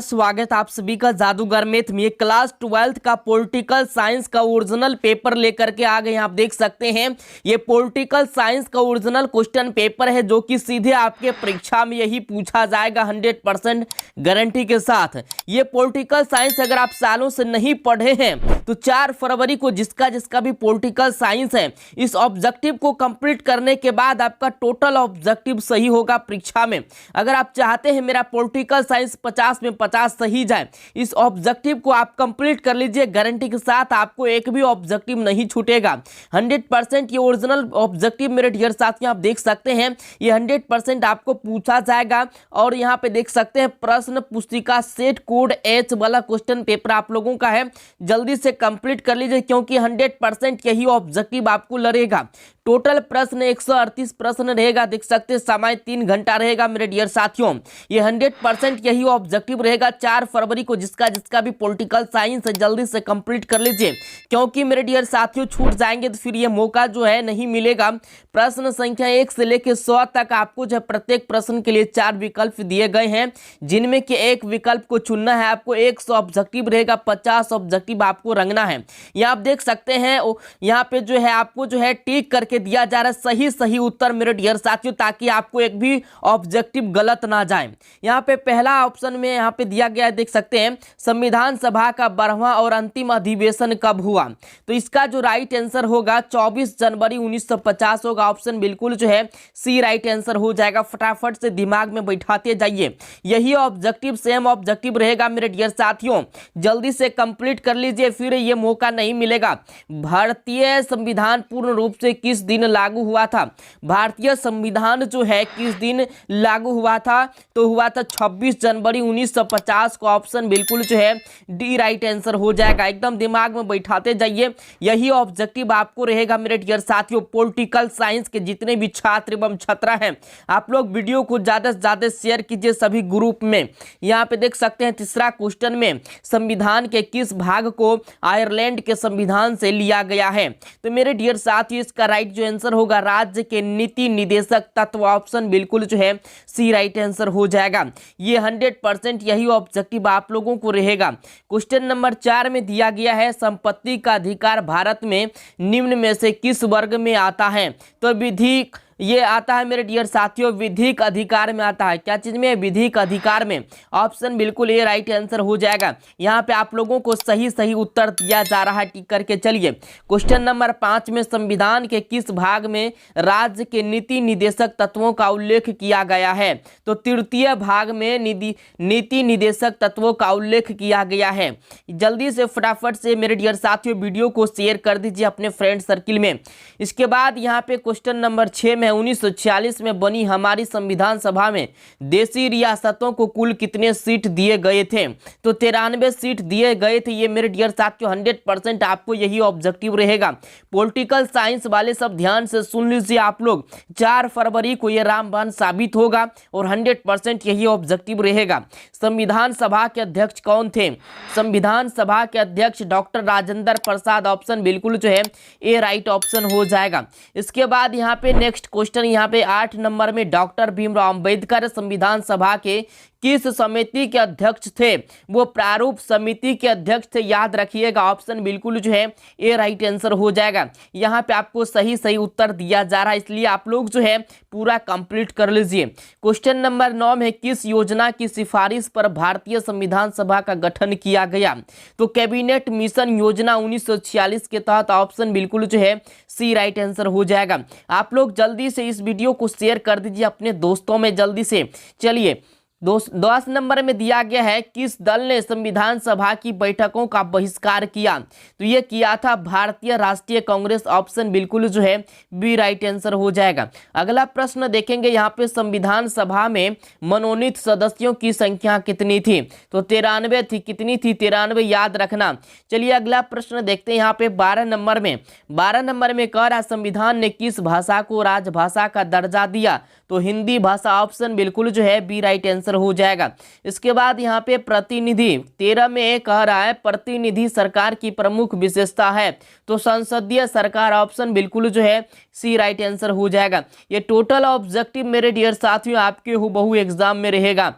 स्वागत आप सभी का जादूगर मैथ में। क्लास 12th का पॉलिटिकल साइंस का ओरिजिनल पेपर लेकर के आ गए। आप देख सकते हैं ये पॉलिटिकल साइंस का ओरिजिनल क्वेश्चन पेपर है जो कि सीधे आपके परीक्षा में यही पूछा जाएगा 100% गारंटी के साथ। ये पॉलिटिकल साइंस अगर आप सालों से नहीं पढ़े हैं तो 4 फरवरी को जिसका भी पॉलिटिकल साइंस है इस ऑब्जेक्टिव को कंप्लीट करने के बाद आपका टोटल ऑब्जेक्टिव सही होगा परीक्षा में। अगर आप चाहते हैं मेरा पॉलिटिकल साइंस 50 में 50 सही जाए, इस ऑब्जेक्टिव को आप कंप्लीट कर लीजिए गारंटी के साथ, आपको एक भी ऑब्जेक्टिव नहीं छूटेगा। 100% ये ओरिजिनल ऑब्जेक्टिव मेरे डियर साथियों आप देख सकते हैं ये 100% आपको पूछा जाएगा। और यहाँ पे देख सकते हैं प्रश्न पुस्तिका सेट कोड एच वाला क्वेश्चन पेपर आप लोगों का है, जल्दी से कंप्लीट कर लीजिए क्योंकि 100% यही ऑब्जेक्टिव आपको लड़ेगा। टोटल प्रश्न 138 प्रश्न रहेगा, देख सकते हैं समय 3 घंटा रहेगा मेरे डियर साथियों। ये 100% यही ऑब्जेक्टिव रहेगा 4 फरवरी को जिसका भी पॉलिटिकल साइंस है जल्दी से कंप्लीट कर लीजिए क्योंकि मेरे डियर साथियों छूट जाएंगे तो फिर ये मौका जो है नहीं मिलेगा। प्रश्न संख्या 1 से लेकर 100 तक आपको जो प्रत्येक प्रश्न के लिए 4 विकल्प दिए गए हैं जिनमें कि एक विकल्प को चुनना है। आपको 100 ऑब्जेक्टिव रहेगा, 50 ऑब्जेक्टिव आपको रंगना है। यहाँ आप देख सकते हैं यहाँ पे जो है आपको जो है टिक करके दिया जा रहा है सही उत्तर मेरे डियर साथियों, ताकि आपको एक भी ऑब्जेक्टिव गलत ना जाए। यहाँ पे पहला ऑप्शन में यहाँ पे दिया गया है, देख सकते हैं संविधान सभा का 12वां और अंतिम अधिवेशन कब हुआ। तो इसका जो राइट आंसर होगा 24 जनवरी 1950 होगा। ऑप्शन बिल्कुल जो है सी राइट आंसर हो जाएगा। फटाफट से दिमाग में बैठाते जाइए, यही ऑब्जेक्टिव सेम ऑब्जेक्टिव रहेगा मेरे डियर साथियों, जल्दी से कंप्लीट कर लीजिए फिर ये मौका नहीं मिलेगा। भारतीय संविधान पूर्ण रूप से किस दिन लागू हुआ था। भारतीय संविधान जो है किस दिन लागू हुआ था, तो हुआ था 26 जनवरी 1950 को। ऑप्शन बिल्कुल जो है डी राइट आंसर हो जाएगा। एकदम दिमाग में बैठाते जाइए, यही ऑब्जेक्टिव आपको रहेगा मेरे डियर साथियों। पॉलिटिकल साइंस के जितने भी छात्र एवं छात्रा हैं आप लोग वीडियो को ज्यादा से ज्यादा शेयर कीजिए सभी ग्रुप में। यहाँ पे देख सकते हैं तीसरा क्वेश्चन में संविधान के किस भाग को आयरलैंड के संविधान से लिया गया है। तो मेरे डियर साथियों इसका राइट जो आंसर होगा राज्य के नीति निदेशक तत्व। ऑप्शन बिल्कुल जो है सी राइट आंसर हो जाएगा। ये 100% यही ऑब्जेक्टिव आप लोगों को रहेगा। क्वेश्चन नंबर 4 में दिया गया है संपत्ति का अधिकार भारत में निम्न में से किस वर्ग में आता है। तो विधिक ये आता है मेरे डियर साथियों विधिक अधिकार में आता है। क्या चीज में? विधिक अधिकार में। ऑप्शन बिल्कुल ये राइट आंसर हो जाएगा। यहाँ पे आप लोगों को सही उत्तर दिया जा रहा है, टिक करके चलिए। क्वेश्चन नंबर 5 में संविधान के किस भाग में राज्य के नीति निदेशक तत्वों का उल्लेख किया गया है। तो तृतीय भाग में नीति निदेशक तत्वों का उल्लेख किया गया है। जल्दी से फटाफट से मेरे डियर साथियों वीडियो को शेयर कर दीजिए अपने फ्रेंड सर्किल में। इसके बाद यहाँ पे क्वेश्चन नंबर 6 में 1946 में बनी हमारी संविधान सभा में देशी रियासतों को कुल कितने सीट दिए गए थे। तो 93 सीट दिए गए थे। ये मेरे डियर साथियों 100% आपको यही ऑब्जेक्टिव रहेगा। पॉलिटिकल साइंस वाले सब ध्यान से सुन लीजिए आप लोग, 4 फरवरी को ये रामबाण साबित होगा और 100% यही ऑब्जेक्टिव रहेगा। संविधान सभा के अध्यक्ष कौन थे। संविधान सभा के अध्यक्ष डॉक्टर राजेंद्र प्रसाद। ऑप्शन बिल्कुल जो है ए राइट ऑप्शन हो जाएगा। इसके बाद यहाँ पे नेक्स्ट क्वेश्चन यहाँ पे 8 नंबर में डॉक्टर भीमराव अंबेडकर संविधान सभा के किस समिति के अध्यक्ष थे। वो प्रारूप समिति के अध्यक्ष थे, याद रखिएगा। ऑप्शन बिल्कुल जो है ए राइट आंसर हो जाएगा। यहाँ पे आपको सही उत्तर दिया जा रहा है, इसलिए आप लोग जो है पूरा कंप्लीट कर लीजिए। क्वेश्चन नंबर 9 में किस योजना की सिफारिश पर भारतीय संविधान सभा का गठन किया गया। तो कैबिनेट मिशन योजना 1946 के तहत। ऑप्शन बिल्कुल जो है सी राइट आंसर हो जाएगा। आप लोग जल्दी से इस वीडियो को शेयर कर दीजिए अपने दोस्तों में जल्दी से। चलिए 10 नंबर में दिया गया है किस दल ने संविधान सभा की बैठकों का बहिष्कार किया। तो ये किया था भारतीय राष्ट्रीय कांग्रेस। ऑप्शन बिल्कुल जो है बी राइट आंसर हो जाएगा। अगला प्रश्न देखेंगे यहाँ पे संविधान सभा में मनोनीत सदस्यों की संख्या कितनी थी। तो 93 थी। कितनी थी? 93 याद रखना। चलिए अगला प्रश्न देखते हैं यहाँ पे 12 नंबर में। 12 नंबर में कह रहा संविधान ने किस भाषा को राजभाषा का दर्जा दिया। तो हिंदी भाषा। ऑप्शन बिल्कुल जो है बी राइट आंसर हो जाएगा। इसके बाद यहाँ पे प्रतिनिधि 13 में कह रहा है प्रतिनिधि सरकार की प्रमुख विशेषता है। तो संसदीय सरकार। ऑप्शन बिल्कुल जो है सी राइट आंसर हो जाएगा। ये टोटल ऑब्जेक्टिव मेरे डियर साथियों आपके हुबहू एग्जाम में रहेगा।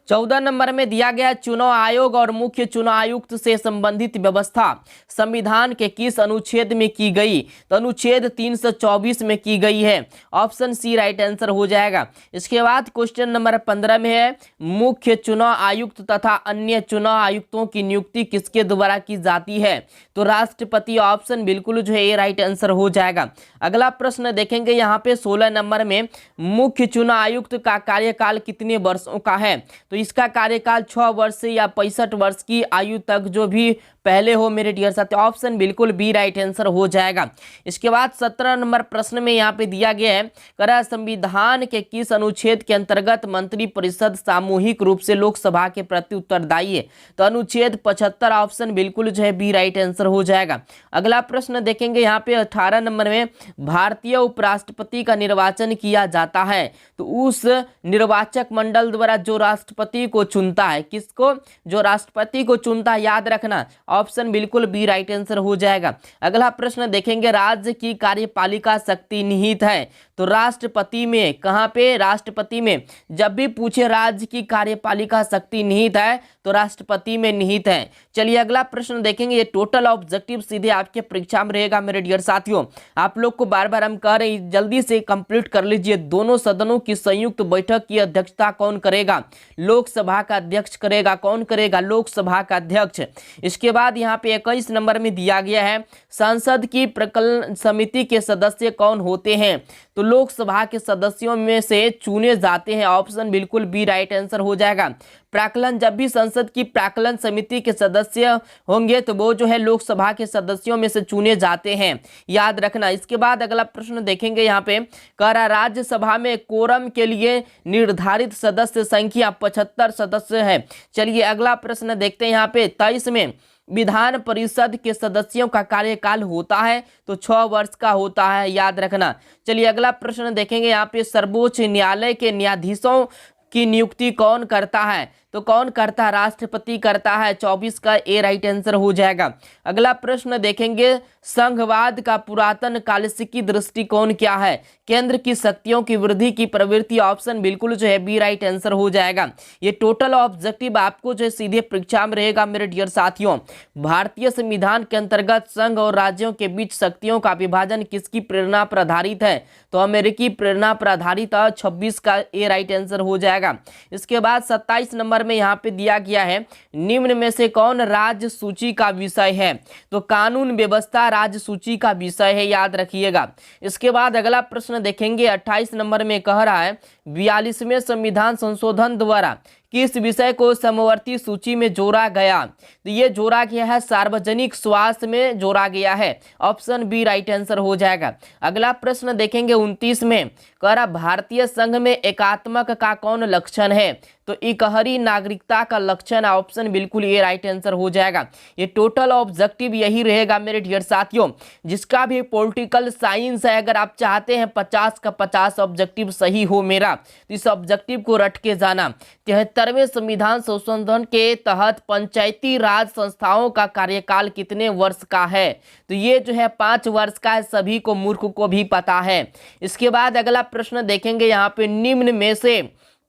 14 नंबर में दिया गया चुनाव आयोग और मुख्य चुनाव आयुक्त से संबंधित व्यवस्था संविधान के किस अनुच्छेद में की गई? तो अनुच्छेद 324 में की गई है। ऑप्शन सी राइट आंसर हो जाएगा। इसके बाद क्वेश्चन नंबर 15 में है मुख्य चुनाव आयुक्त तथा अन्य चुनाव आयुक्तों की नियुक्ति किसके द्वारा की जाती है? तो राष्ट्रपति। ऑप्शन बिल्कुल जो है ये राइट आंसर हो जाएगा। अगला प्रश्न देखेंगे यहाँ पे 16 नंबर में मुख्य चुनाव आयुक्त का कार्यकाल कितने वर्षों का है? तो इसका कार्यकाल 6 वर्ष से या 65 वर्ष की आयु तक जो भी पहले हो मेरे डियर साथी। ऑप्शन बिल्कुल बी राइट आंसर हो जाएगा। इसके बाद 17 नंबर प्रश्न में यहाँ पे दिया गया है करा संविधान के किस अनुच्छेद के अंतर्गत मंत्री परिषद सामूहिक रूप से लोकसभा के प्रति उत्तरदायी है? तो अनुच्छेद 75। ऑप्शन बिल्कुल जो है बी राइट आंसर हो जाएगा। अगला प्रश्न देखेंगे यहाँ पे 18 नंबर में भारतीय उपराष्ट्रपति का निर्वाचन किया जाता है तो उस निर्वाचक मंडल द्वारा जो राष्ट्रपति को चुनता है, किसको? जो राष्ट्रपति को चुनता है, याद रखना। ऑप्शन बिल्कुल बी राइट आंसर हो जाएगा। अगला प्रश्न देखेंगे राज्य की कार्यपालिका शक्ति निहित है तो राष्ट्रपति में। कहां पे? राष्ट्रपति में। जब भी पूछे राज्य की कार्यपालिका शक्ति निहित है तो राष्ट्रपति में निहित है। चलिए अगला प्रश्न देखेंगे। ये टोटल ऑब्जेक्टिव सीधे आपके परीक्षा में रहेगा मेरे डियर साथियों। आप लोग को बार बार हम कह रहे हैं जल्दी से कंप्लीट कर लीजिए। दोनों सदनों की संयुक्त बैठक की अध्यक्षता कौन करेगा? लोकसभा का अध्यक्ष करेगा। कौन करेगा? लोकसभा का अध्यक्ष। इसके बाद यहाँ पे 21 नंबर में दिया गया है संसद की प्रकलन समिति के सदस्य कौन होते हैं? तो लोकसभा के सदस्यों में से चुने जाते हैं। ऑप्शन बिल्कुल बी राइट आंसर हो जाएगा। प्राक्कलन, जब भी संसद की प्राक्कलन समिति के सदस्य होंगे तो वो जो है लोकसभा के सदस्यों में से चुने जाते हैं, याद रखना। इसके बाद अगला प्रश्न देखेंगे यहाँ पे कह रहा राज्यसभा में कोरम के लिए निर्धारित सदस्य संख्या 75 सदस्य है। चलिए अगला प्रश्न देखते हैं। यहाँ पे 23 में विधान परिषद के सदस्यों का कार्यकाल होता है तो 6 वर्ष का होता है, याद रखना। चलिए अगला प्रश्न देखेंगे। यहाँ पे सर्वोच्च न्यायालय के न्यायाधीशों की नियुक्ति कौन करता है? तो कौन करता है? राष्ट्रपति करता है। 24 का ए राइट आंसर हो जाएगा। अगला प्रश्न देखेंगे संघवाद का पुरातन कालस्थिकी दृष्टिकोण क्या है? केंद्र की शक्तियों की वृद्धि की प्रवृत्ति। ऑप्शन बिल्कुल जो है बी राइट आंसर हो जाएगा। ये टोटल ऑब्जेक्टिव आपको जो है सीधे परीक्षा में रहेगा मेरे डियर साथियों। भारतीय संविधान के अंतर्गत संघ और राज्यों के बीच शक्तियों का विभाजन किसकी प्रेरणा पर आधारित है? तो अमेरिकी प्रेरणा पर आधारित। 26 का ए राइट आंसर हो जाएगा। इसके बाद 27 नंबर में यहाँ पे दिया गया है निम्न में से कौन राज्य सूची का विषय है? तो कानून व्यवस्था राज्य सूची का विषय है, याद रखिएगा। इसके बाद अगला प्रश्न देखेंगे। 28 नंबर में कह रहा है 42वें संविधान संशोधन द्वारा किस विषय को समवर्ती सूची में जोड़ा गया? तो ये जोड़ा गया है सार्वजनिक स्वास्थ्य में जोड़ा गया है। ऑप्शन बी राइट आंसर हो जाएगा। अगला प्रश्न देखेंगे 29 में कह रहा भारतीय संघ में एकात्मक का कौन लक्षण है? तो इकहरी नागरिकता का लक्षण। ऑप्शन बिल्कुल ये राइट आंसर हो जाएगा। ये टोटल ऑब्जेक्टिव यही रहेगा मेरे डियर साथियों। जिसका भी पॉलिटिकल साइंस है, अगर आप चाहते हैं 50 का 50 ऑब्जेक्टिव सही हो मेरा, तो इस ऑब्जेक्टिव को रट के जाना। 73वें संविधान संशोधन के तहत पंचायती राज संस्थाओं का कार्यकाल कितने वर्ष का है? तो ये जो है 5 वर्ष का है। सभी को, मूर्ख को भी पता है। इसके बाद अगला प्रश्न देखेंगे। यहाँ पे निम्न में से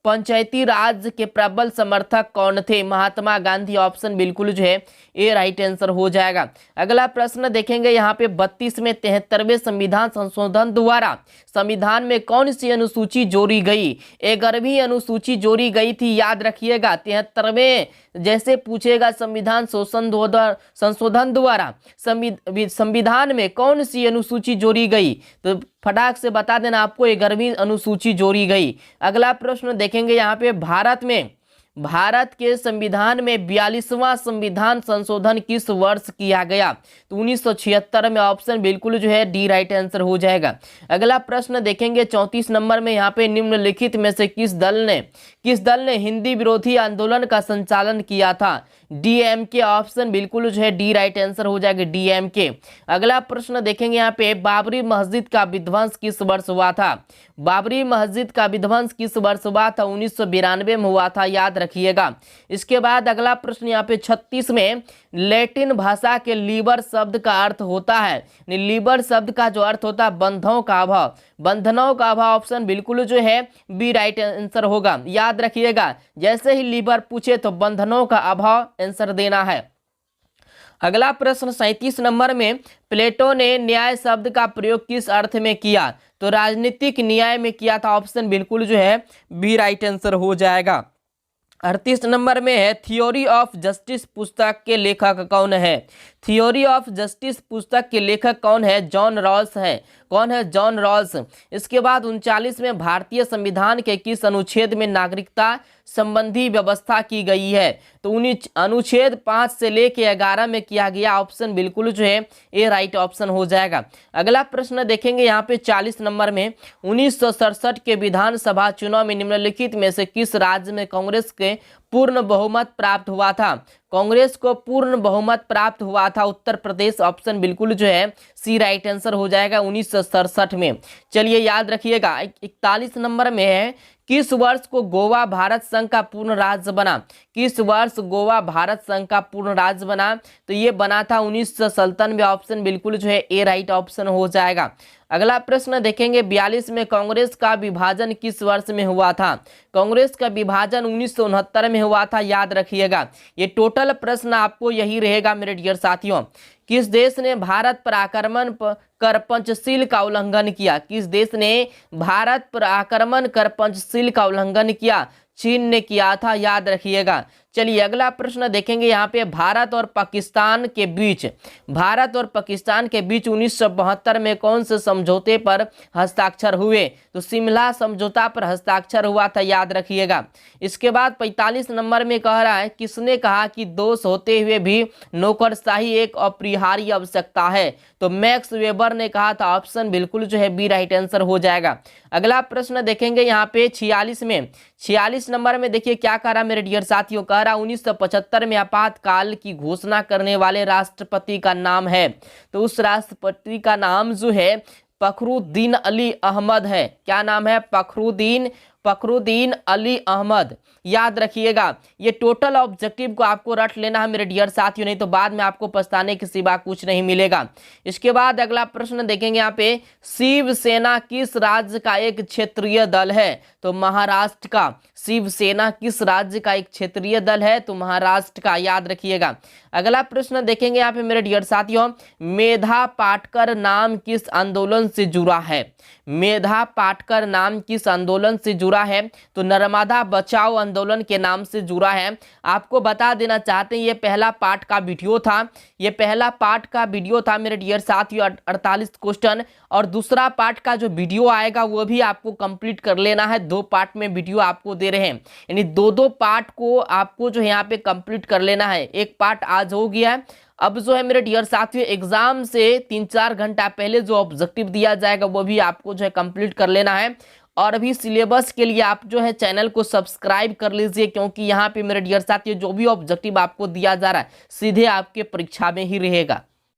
पंचायती राज के प्रबल समर्थक कौन थे? महात्मा गांधी। ऑप्शन बिल्कुल जो है ए राइट आंसर हो जाएगा। अगला प्रश्न देखेंगे। यहाँ पे 32 में 73वें संविधान संशोधन द्वारा संविधान में कौन सी अनुसूची जोड़ी गई? 11वीं अनुसूची जोड़ी गई थी, याद रखिएगा। 73वें जैसे पूछेगा संविधान संशोधन द्वारा संविधान में कौन सी अनुसूची जोड़ी गई, तो फटाक से बता देना आपको 11वीं अनुसूची जोड़ी गई। अगला प्रश्न देखेंगे। यहाँ पे भारत के संविधान में 42वां संविधान संशोधन किस वर्ष किया गया? तो 1976 में। ऑप्शन बिल्कुल जो है डी राइट आंसर हो जाएगा। अगला प्रश्न देखेंगे 34 नंबर में। यहाँ पे निम्नलिखित में से किस दल ने हिंदी विरोधी आंदोलन का संचालन किया था? डीएमके। ऑप्शन बिल्कुल जो है डी राइट आंसर हो जाएगा, डीएमके। अगला प्रश्न देखेंगे। यहाँ पे बाबरी मस्जिद का विध्वंस किस वर्ष हुआ था? बाबरी मस्जिद का विध्वंस किस वर्ष हुआ था? 1992 में हुआ था, याद रखिएगा। इसके बाद अगला प्रश्न यहाँ पे 36 में, लैटिन भाषा के लीबर शब्द का अर्थ होता है, लीबर शब्द का जो अर्थ होता है बंधनों का अभाव, बंधनों का अभाव। ऑप्शन बिल्कुल जो है बी राइट आंसर होगा। याद रखिएगा, जैसे ही लीबर पूछे तो बंधनों का अभाव आंसर देना है। अगला प्रश्न 37 नंबर में, प्लेटो ने न्याय शब्द का प्रयोग किस अर्थ में किया, तो राजनीतिक न्याय में किया था। ऑप्शन बिल्कुल जो है बी राइट आंसर हो जाएगा। 38 नंबर में है, थियोरी ऑफ जस्टिस पुस्तक के लेखक कौन है, थियोरी ऑफ जस्टिस पुस्तक के लेखक कौन है, जॉन रॉल्स है। कौन है, जॉन रॉल्स। इसके बाद 39 में, भारतीय संविधान के किस अनुच्छेद में नागरिकता संबंधी व्यवस्था की गई है, तो अनुच्छेद 5 से लेके 11 में किया गया। ऑप्शन बिल्कुल जो है ए राइट ऑप्शन हो जाएगा। अगला प्रश्न देखेंगे यहाँ पे 40 नंबर में, 1967 के विधानसभा चुनाव में निम्नलिखित में से किस राज्य में कांग्रेस के पूर्ण बहुमत प्राप्त हुआ था, कांग्रेस को पूर्ण बहुमत प्राप्त हुआ था, उत्तर प्रदेश। ऑप्शन बिल्कुल जो है सी राइट आंसर हो जाएगा 1967 में। चलिए याद रखिएगा। 41 नंबर में है, किस वर्ष को गोवा भारत संघ का पूर्ण राज्य बना, किस वर्ष गोवा भारत संघ का पूर्ण राज्य बना, तो ये बना था 1997। ऑप्शन बिल्कुल जो है ए राइट ऑप्शन हो जाएगा। अगला प्रश्न देखेंगे 42 में, कांग्रेस का विभाजन किस वर्ष में हुआ था, कांग्रेस का विभाजन 1969 में हुआ था। याद रखिएगा, ये टोटल प्रश्न आपको यही रहेगा मेरे डियर साथियों। किस देश ने भारत पर आक्रमण कर पंचशील का उल्लंघन किया, किस देश ने भारत पर आक्रमण कर पंचशील का उल्लंघन किया, चीन ने किया था। याद रखिएगा। चलिए अगला प्रश्न देखेंगे यहाँ पे, भारत और पाकिस्तान के बीच, भारत और पाकिस्तान के बीच 1972 में कौन से समझौते पर हस्ताक्षर हुए, तो शिमला समझौता पर हस्ताक्षर हुआ था। याद रखिएगा। इसके बाद 45 नंबर में कह रहा है, किसने कहा कि दोष होते हुए भी नौकरशाही एक अपरिहार्य आवश्यकता है, तो मैक्स वेबर ने कहा था। ऑप्शन बिल्कुल जो है बी राइट आंसर हो जाएगा। अगला प्रश्न देखेंगे यहाँ पे 46 में, 46 नंबर में देखिए क्या कह रहा मेरे डियर साथियों, कह रहा 1975 में आपातकाल की घोषणा करने वाले राष्ट्रपति का नाम है, तो उस राष्ट्रपति का नाम जो है फखरुद्दीन अली अहमद है। क्या नाम है, फखरुद्दीन अली अहमद। याद रखिएगा, ये टोटल ऑब्जेक्टिव को आपको रट लेना है मेरे डियर साथियों, नहीं तो बाद में आपको पछताने के सिवा कुछ नहीं मिलेगा। इसके बाद अगला प्रश्न देखेंगे यहाँ पे, शिवसेना किस राज्य का एक क्षेत्रीय दल है, तो महाराष्ट्र का। शिवसेना किस राज्य का एक क्षेत्रीय दल है, तो महाराष्ट्र का। याद रखिएगा। अगला प्रश्न देखेंगे यहाँ पे मेरे डियर साथियों, मेधा पाटकर नाम किस आंदोलन से जुड़ा है, मेधा पाटकर नाम किस आंदोलन से जुड़ा है, तो नर्मदा बचाओ आंदोलन के नाम से जुड़ा है। आपको बता देना चाहते हैं, ये पहला पार्ट का वीडियो था, ये पहला पार्ट का वीडियो था मेरे डियर साथियों, 48 क्वेश्चन, और दूसरा पार्ट का जो वीडियो आएगा वो भी आपको कंप्लीट कर लेना है। 2 पार्ट में वीडियो आपको दे रहे हैं, यानी 2 पार्ट को आपको जो है यहाँ पे कंप्लीट कर लेना है। एक पार्ट आज हो गया है, अब जो है मेरे डियर साथियों एग्जाम से 3-4 घंटा पहले जो ऑब्जेक्टिव दिया जाएगा वो भी आपको जो है कंप्लीट कर लेना है। और अभी सिलेबस के लिए आप जो है चैनल को सब्सक्राइब कर लीजिए, क्योंकि यहाँ पे मेरे डियर साथियों जो भी ऑब्जेक्टिव आपको दिया जा रहा है सीधे आपके परीक्षा में ही रहेगा।